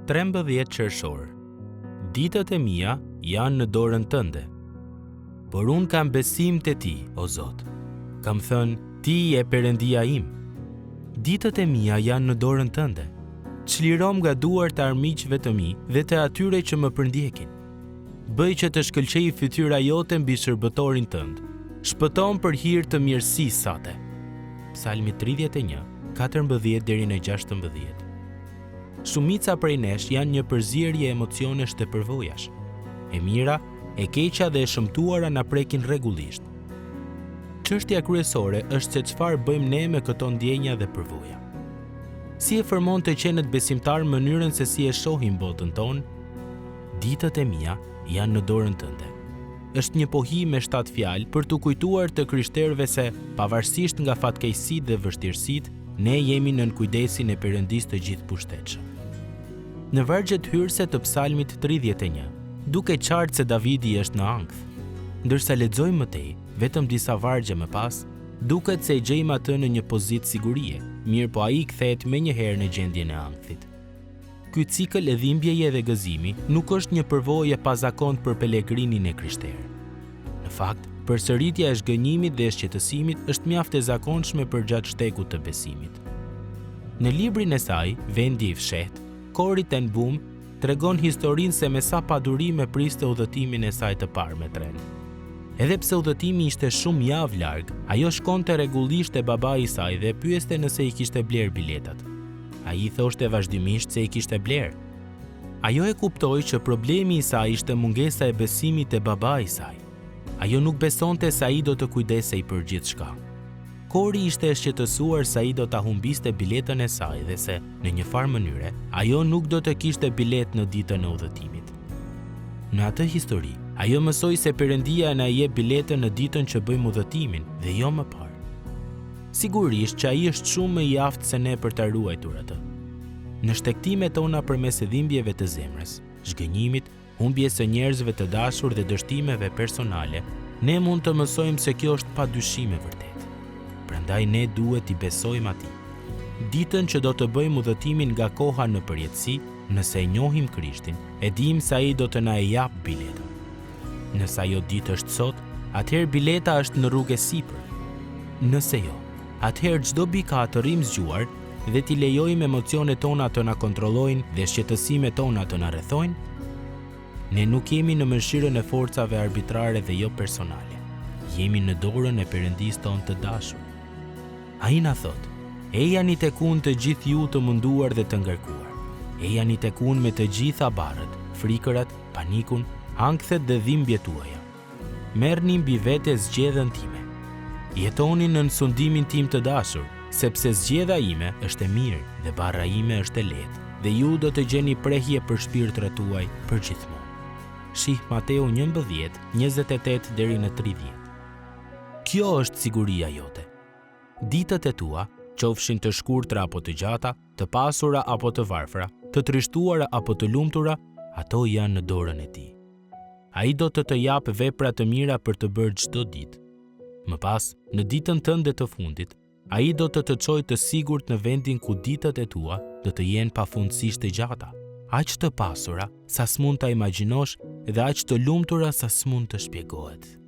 13 qershor. Ditët e mia janë në dorën tënde. Por unë kam besim te ti, o Zot. Kam thënë, ti je Perëndia im. Ditët e mia janë në dorën tënde. Çlirom nga duart e armiqve të mi dhe të atyre që më përndjekin. Bëj që të shkëlqej fytyra jote mbi shërbëtorin tënd. Shpëton për hir të mirësisë sate. Psalmi 31, 14 deri në 16. Shumica prej nesh janë një përzierje emocionesh të përvojash. E mira, e keqja dhe e shëmtuara na prekin rregullisht. Çështja kryesore është se çfarë bëjmë ne me këto ndjenja dhe përvoja. Si e formon të qenet besimtar mënyrën se si e shohim botën tonë? Ditët e mia janë në dorën tënde. Është një pohi me 7 fjalë për t'u kujtuar të krishterëve se, pavarësisht nga fatkeqësitë dhe vështirësitë, ne jemi nën kujdesin e Perëndisë të gjithëpushtetshëm. Në vargjet hyrëse të Psalmit 31, duke qartë se Davidi është në ankth. Ndërsa lexojmë më tej, vetëm disa vargje më pas, duket se e gjejmë atë në një pozitë sigurie, mirë po ai kthehet menjëherë në gjendjen e ankthit. Ky cikël e dhimbjeje dhe gëzimi nuk është një përvojë e pazakont për pelegrinin e krishterë. Në fakt, përsëritja e zhgënjimit dhe shqetësimit është mjaft e zakonshme për gjatë shtekut të besimit. Në librin e saj, Vendi i fshehtë, Corrie ten Boom tregon historinë se me sa padurime priste udhëtimin e saj të parë me tren. Edhe pse udhëtimi ishte shumë javë larg, ajo shkonte rregullisht te babai i saj dhe pyeste nëse i kishte bler biletat. Ai thoshte vazhdimisht se i kishte bler. Ajo e kuptoi që problemi i saj ishte mungesa e besimit te babai i saj. Ajo nuk besonte se ai do të kujdesej për gjithçka. Corrie ishte e shqetësuar se ai do ta humbiste biletën e saj dhe se, në një farë mënyre, ajo nuk do të kishte bilet në ditën e udhëtimit. Në atë histori, ajo mësoi se Perëndia na jep biletën në ditën që bëjmë udhëtimin dhe jo më parë. Sigurisht që ai është shumë më i aftë se ne për ta ruajtur atë. Në shtektimet tona përmes dhimbjeve të zemrës, zhgënjimit, humbjes së njerëzve të dashur dhe dështimeve personale, ne mund të mësojmë se kjo është padyshim e vërtetë. Prandaj ne duhet i besojmë atij. Ditën që do të bëjmë udhëtimin nga koha në përjetësi, nëse e njohim Krishtin, e dim se ai do të na e jap biletën. Nëse ajo ditë është sot, atëherë bileta është në rrugë sipër. Nëse jo, atëherë çdo bika të rrim zgjuar dhe t'i lejojmë emocionet tona të na kontrollojnë dhe shqetësimet tona të na rrethojnë, ne nuk jemi në mëshirën e forcave arbitrare dhe jo personale. Jemi në dorën e Perëndisë tonë të dashur. Ai na thot: "Ejani tek unë të gjithë ju të munduar dhe të ngarkuar. Ejani tek unë me të gjitha barrët, frikërat, panikun, ankthet dhe dhimbjet tuaja. Merrni mbi vete zgjedhjen time. Jetoni në sundimin tim të dashur, sepse zgjedhja ime është e mirë dhe barra ime është e lehtë, dhe ju do të gjeni prehje për shpirtrat tuaj përgjithmonë." Shih Mateu 11, 28 deri në 30. Kjo është siguria jote. Ditët e tua, qofshin të shkurtra apo të gjata, të pasura apo të varfra, të trishtuara apo të lumtura, ato janë në dorën e tij. Ai do të jap vepra të mira për të bërë çdo ditë. Më pas, në ditën tënde të fundit, ai do të çojë të sigurt në vendin ku ditët e tua do të jenë pafundësisht të gjata, aq të pasura sa s'mund ta imagjinosh dhe aq të lumtura sa s'mund të shpjegohet.